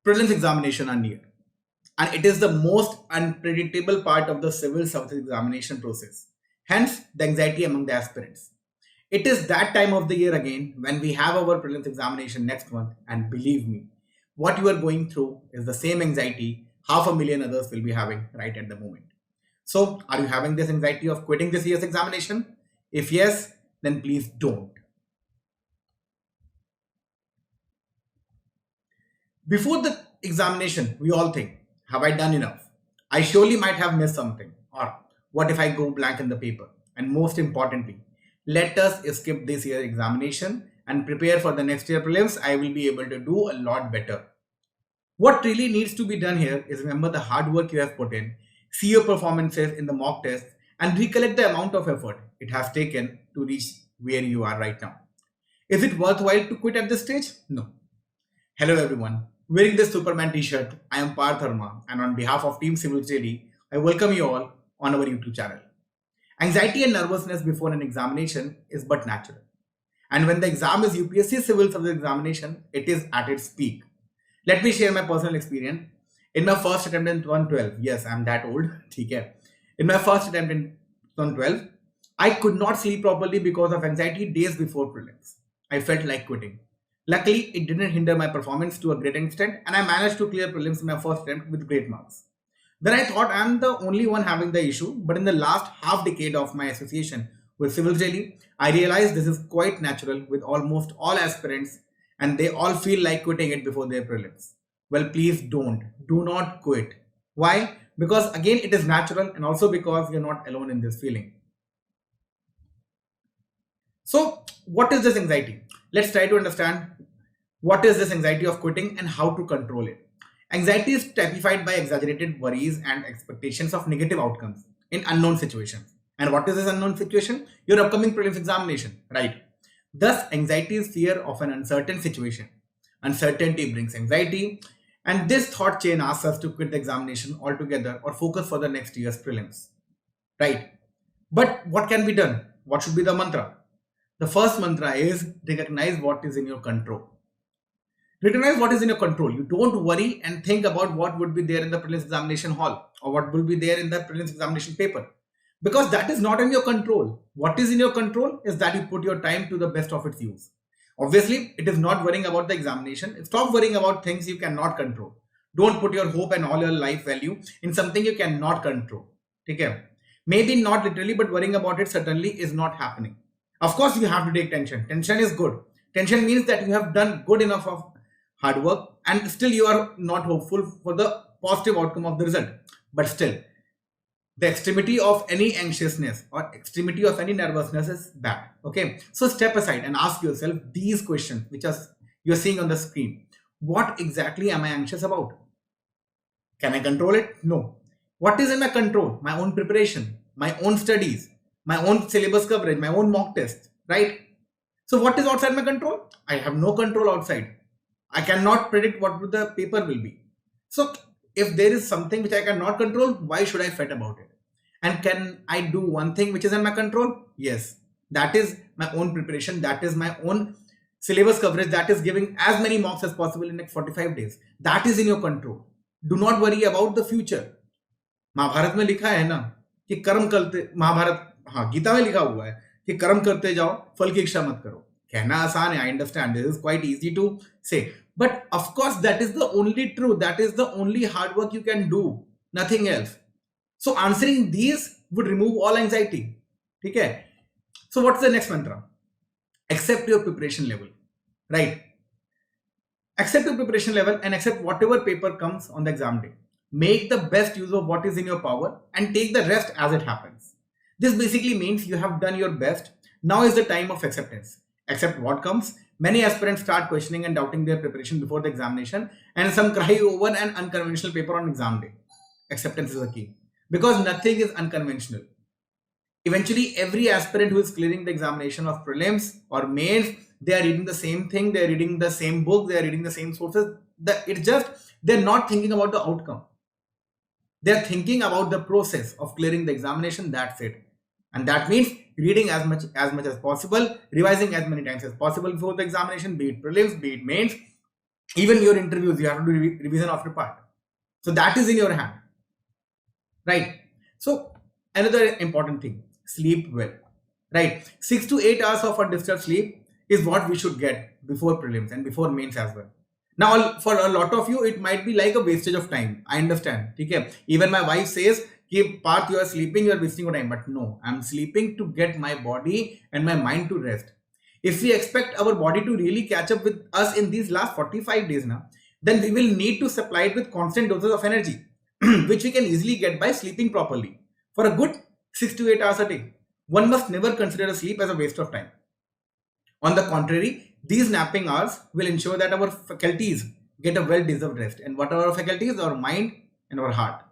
Prelims examination are near, and it is the most unpredictable part of the civil service examination process. Hence, the anxiety among the aspirants. It is that time of the year again when we have our prelims examination next month, and believe me, what you are going through is the same anxiety 500,000 others will be having right at the moment. So, are you having this anxiety of quitting this year's examination? If yes, then please don't. Before the examination, we all think, have I done enough? I surely might have missed something. Or what if I go blank in the paper? And most importantly, let us skip this year's examination and prepare for the next year prelims. I will be able to do a lot better. What really needs to be done here is remember the hard work you have put in, see your performances in the mock test, and recollect the amount of effort it has taken to reach where you are right now. Is it worthwhile to quit at this stage? No. Hello everyone. Wearing this Superman t-shirt, I am Parth Tharma, and on behalf of Team Civilsdaily, I welcome you all on our YouTube channel. Anxiety and nervousness before an examination is but natural. And when the exam is UPSC Civil Service examination, it is at its peak. Let me share my personal experience. In my first attempt in 2012, yes, I'm that old, okay. In my first attempt in 2012, I could not sleep properly because of anxiety days before prelims. I felt like quitting. Luckily, it didn't hinder my performance to a great extent, and I managed to clear prelims in my first attempt with great marks. Then I thought I'm the only one having the issue, but in the last half decade of my association with Civilsdaily, I realized this is quite natural with almost all aspirants, and they all feel like quitting it before their prelims. Well, please don't. Do not quit. Why? Because again, it is natural, and also because you're not alone in this feeling. So, what is this anxiety? Let's try to understand what is this anxiety of quitting and how to control it. Anxiety is typified by exaggerated worries and expectations of negative outcomes in unknown situations. And what is this unknown situation? Your upcoming prelims examination, right? Thus, anxiety is fear of an uncertain situation. Uncertainty brings anxiety, and this thought chain asks us to quit the examination altogether or focus for the next year's prelims, right? But what can be done? What should be the mantra? The first mantra is recognize what is in your control. Recognize what is in your control. You don't worry and think about what would be there in the prelims examination hall or what will be there in the prelims examination paper, because that is not in your control. What is in your control is that you put your time to the best of its use. Obviously, it is not worrying about the examination. Stop worrying about things you cannot control. Don't put your hope and all your life value in something you cannot control. Okay? Maybe not literally, but worrying about it certainly is not happening. Of course, you have to take tension. Tension is good. Tension means that you have done good enough of hard work and still you are not hopeful for the positive outcome of the result. But still, the extremity of any anxiousness or extremity of any nervousness is bad. Okay, so step aside and ask yourself these questions which are you're seeing on the screen. What exactly am I anxious about? Can I control it? No. What is in my control? My own preparation, my own studies, my own syllabus coverage, my own mock test, right? So what is outside my control? I have no control outside. I cannot predict what the paper will be. So if there is something which I cannot control, why should I fret about it? And can I do one thing which is in my control? Yes. That is my own preparation. That is my own syllabus coverage. That is giving as many mocks as possible in next 45 days. That is in your control. Do not worry about the future. Mahabharat में लिखा है ना कि कर्म करते महाभारत हाँ गीता में लिखा हुआ है कि कर्म करते जाओ फल की इच्छा मत करो. कहना आसान है. I understand. This is quite easy to say. But of course, that is the only truth. That is the only hard work you can do. Nothing else. So answering these would remove all anxiety. Okay. So what's the next mantra? Accept your preparation level. Right. Accept your preparation level and accept whatever paper comes on the exam day. Make the best use of what is in your power and take the rest as it happens. This basically means you have done your best. Now is the time of acceptance. Accept what comes. Many aspirants start questioning and doubting their preparation before the examination, and some cry over an unconventional paper on exam day. Acceptance is the key, because nothing is unconventional. Eventually, every aspirant who is clearing the examination of prelims or mains, they are reading the same thing, they are reading the same book, they are reading the same sources. It's just they're not thinking about the outcome. They're thinking about the process of clearing the examination. That's it. And that means reading as much as possible, revising as many times as possible before the examination, be it prelims, be it mains, Even your interviews, you have to do revision of your part. So that is in your hand, right? So another important thing, sleep well, right? 6 to 8 hours of undisturbed sleep is what we should get before prelims and before mains as well. Now, for a lot of you, it might be like a wastage of time. I understand. Okay. Even my wife says, "Keep Parth, you are sleeping, you are wasting your time." But no, I'm sleeping to get my body and my mind to rest. If we expect our body to really catch up with us in these last 45 days now, then we will need to supply it with constant doses of energy, which we can easily get by sleeping properly for a good 6 to 8 hours a day. One must never consider sleep as a waste of time. On the contrary, these napping hours will ensure that our faculties get a well-deserved rest. And what are our faculties? Our mind and our heart.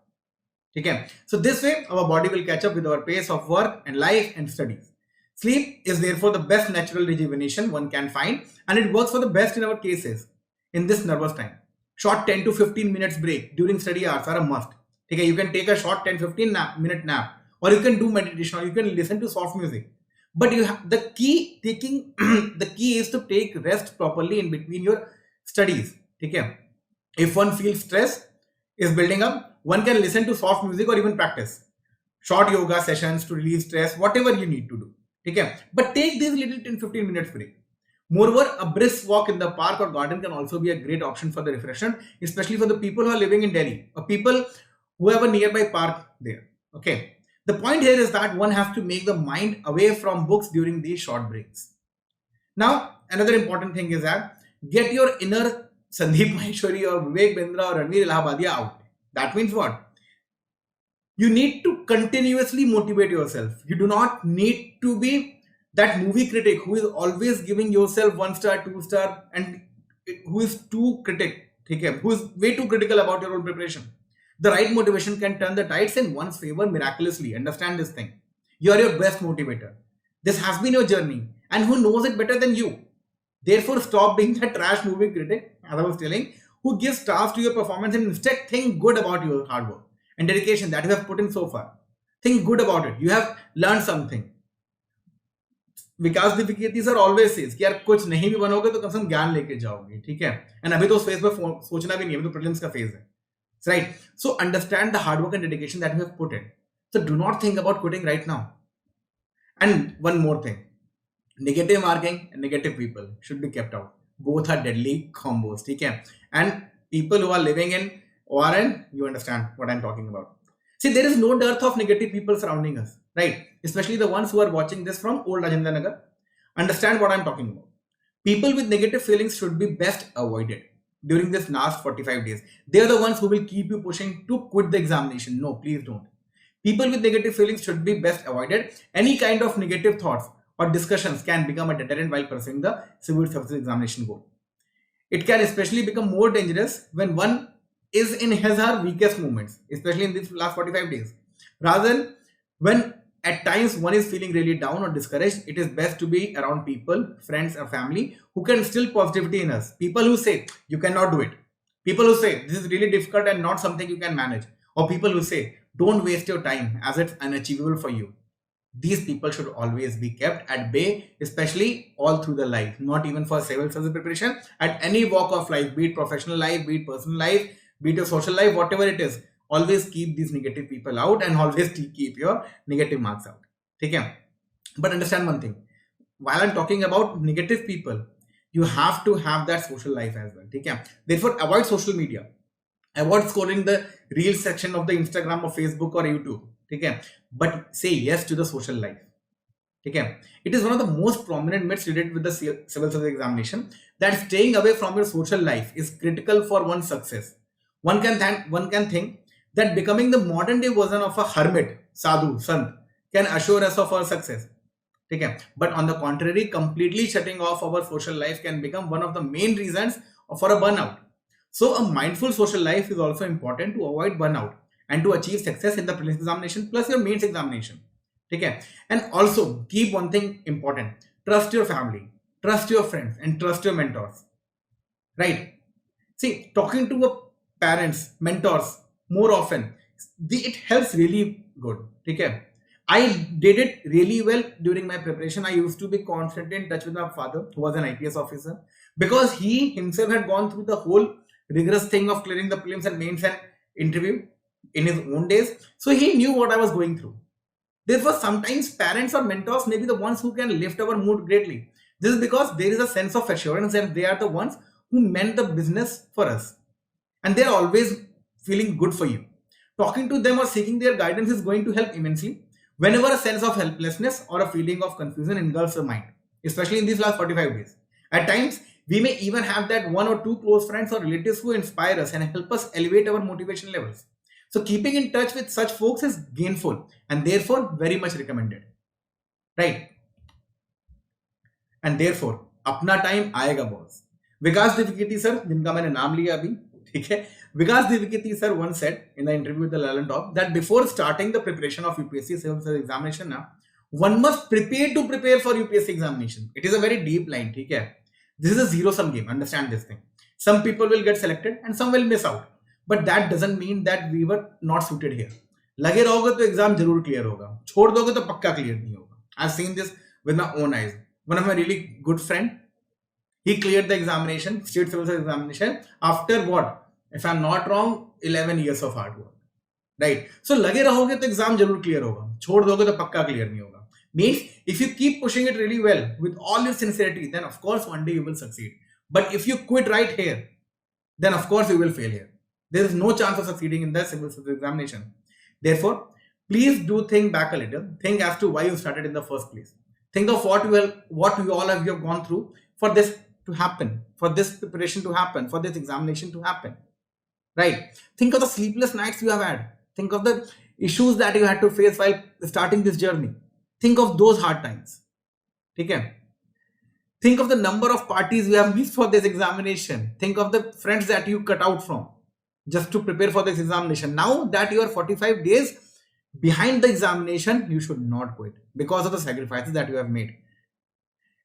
Okay. So this way, our body will catch up with our pace of work and life and studies. Sleep is therefore the best natural rejuvenation one can find, and it works for the best in our cases in this nervous time. Short 10 to 15 minutes break during study hours are a must. Okay, you can take a short 10-15 minute nap, or you can do meditation, or you can listen to soft music. But you have the key taking the key is to take rest properly in between your studies. Okay, if one feels stress is building up, one can listen to soft music or even practice short yoga sessions to relieve stress, whatever you need to do. Okay, but take these little 10-15 minutes break. Moreover, a brisk walk in the park or garden can also be a great option for the refreshment, especially for the people who are living in Delhi or people who have a nearby park there. Okay. The point here is that one has to make the mind away from books during these short breaks. Now, another important thing is that get your inner Sandeep Maheshwari or Vivek Bindra or Ranveer Allahabadia out. That means what? You need to continuously motivate yourself. You do not need to be that movie critic who is always giving yourself 1 star, 2 star, and who is too critic, who is way too critical about your own preparation. The right motivation can turn the tides in one's favor miraculously. Understand this thing. You are your best motivator. This has been your journey, and who knows it better than you? Therefore, stop being that trash movie critic, as I was telling, who gives stars to your performance and instead think good about your hard work and dedication that you have put in so far. Think good about it. You have learned something. Vikas Deepika sir always says कि यार कुछ नहीं भी बनोगे तो कम से कम ज्ञान लेके जाओगे, ठीक है. एंड अभी तो उस फेज पे सोचना भी नहीं है, अभी तो प्रीलिम्स का फेज है, right? So understand the hard work and dedication that you have put in. So do not think about quitting right now. And one more thing, negative marking and negative people should be kept out. Both are deadly combos, okay? And people who are living in ORN, you understand what I'm talking about. See, there is no dearth of negative people surrounding us, right? Especially the ones who are watching this from old Rajendra Nagar. Understand what I'm talking about. People with negative feelings should be best avoided during this last 45 days. They are the ones who will keep you pushing to quit the examination. No, please don't. People with negative feelings should be best avoided. Any kind of negative thoughts or discussions can become a deterrent while pursuing the civil service examination goal. It can especially become more dangerous when one is in his or her weakest moments, especially in these last 45 days. Rather than when at times one is feeling really down or discouraged, it is best to be around people, friends or family who can instill positivity in us. People who say, you cannot do it. People who say, this is really difficult and not something you can manage. Or people who say, don't waste your time as it's unachievable for you. These people should always be kept at bay, especially all through the life, not even for civil service preparation, at any walk of life, be it professional life, be it personal life, be it your social life, whatever it is. Always keep these negative people out and always keep your negative marks out. Okay? But understand one thing. While I'm talking about negative people, you have to have that social life as well. Okay? Therefore, avoid social media. Avoid scrolling the reel section of the Instagram or Facebook or YouTube. Okay? But say yes to the social life. Okay? It is one of the most prominent myths related with the civil service examination that staying away from your social life is critical for one's success. One can think that becoming the modern day version of a hermit, sadhu, sant, can assure us of our success. Okay? But on the contrary, completely shutting off our social life can become one of the main reasons for a burnout. So a mindful social life is also important to avoid burnout and to achieve success in the prelims examination plus your mains examination. Okay? And also keep one thing important. Trust your family, trust your friends and trust your mentors. Right? See, talking to a parents, mentors more often, it helps really good. Okay? I did it really well during my preparation. I used to be constantly in touch with my father, who was an IPS officer. because he himself had gone through the whole rigorous thing of clearing the prelims and mains and interview in his own days. So he knew what I was going through. Therefore, sometimes parents or mentors may be the ones who can lift our mood greatly. This is because there is a sense of assurance and they are the ones who meant the business for us. And they are always feeling good for you. Talking to them or seeking their guidance is going to help immensely whenever a sense of helplessness or a feeling of confusion engulfs the mind, especially in these last 45 days. At times, we may even have that one or two close friends or relatives who inspire us and help us elevate our motivation levels. So keeping in touch with such folks is gainful and therefore very much recommended. Right? And therefore, अपना time आएगा boss. विकास Dwivedi sir, जिनका मैंने नाम लिया अभी, ठीक है, Vikas Divakiti sir once said in the interview with the Lallan Top that before starting the preparation of UPSC civil service examination, one must prepare to prepare for UPSC examination. It is a very deep line, ठीक है. This is a zero-sum game. Understand this thing. Some people will get selected and some will miss out. But that doesn't mean that we were not suited here. लगे रहोगे तो exam जरूर clear होगा, छोड़ दोगे तो पक्का क्लियर नहीं होगा. I've seen this with my own eyes. One of my really good friend, he cleared the examination, state civil service examination, after what? If I'm not wrong, 11 years of hard work. Right? So लगे रहोगे तो exam जरूर clear होगा, छोड़ दोगे तो पक्का clear नहीं होगा. Means if you keep pushing it really well with all your sincerity, then of course one day you will succeed. But if you quit right here, then of course you will fail here. There is no chance of succeeding in the civil service examination. Therefore, please do think back a little. Think as to why you started in the first place. Think of what you all have gone through for this to happen, for this preparation to happen, for this examination to happen. Right? Think of the sleepless nights you have had. Think of the issues that you had to face while starting this journey. Think of those hard times. Okay? Think of the number of parties you have missed for this examination. Think of the friends that you cut out from just to prepare for this examination. Now that you are 45 days behind the examination, you should not quit because of the sacrifices that you have made.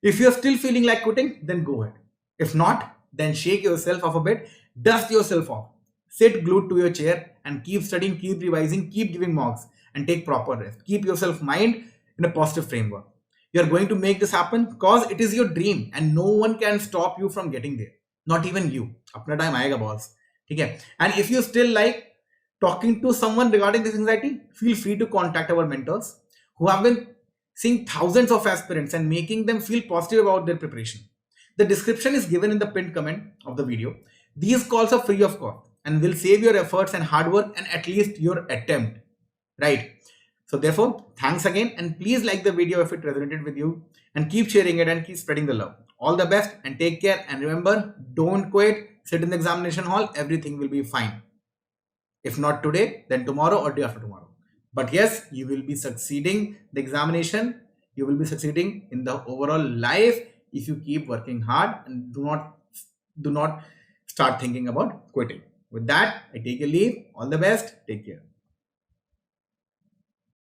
If you are still feeling like quitting, then go ahead. If not, then shake yourself off a bit, dust yourself off. Sit glued to your chair and keep studying, keep revising, keep giving mocks and take proper rest. Keep yourself mind in a positive framework. You are going to make this happen because it is your dream and no one can stop you from getting there. Not even you. Apna time aayega boss. Okay? And if you still like talking to someone regarding this anxiety, feel free to contact our mentors who have been seeing thousands of aspirants and making them feel positive about their preparation. The description is given in the pinned comment of the video. These calls are free of cost and will save your efforts and hard work and at least your attempt. Right? So therefore, thanks again and please like the video if it resonated with you and keep sharing it and keep spreading the love. All the best and take care and remember, don't quit. Sit in the examination hall. Everything will be fine. If not today, then tomorrow or day after tomorrow. But yes, you will be succeeding the examination. You will be succeeding in the overall life if you keep working hard and do not start thinking about quitting. With that, I take a leave. All the best. Take care.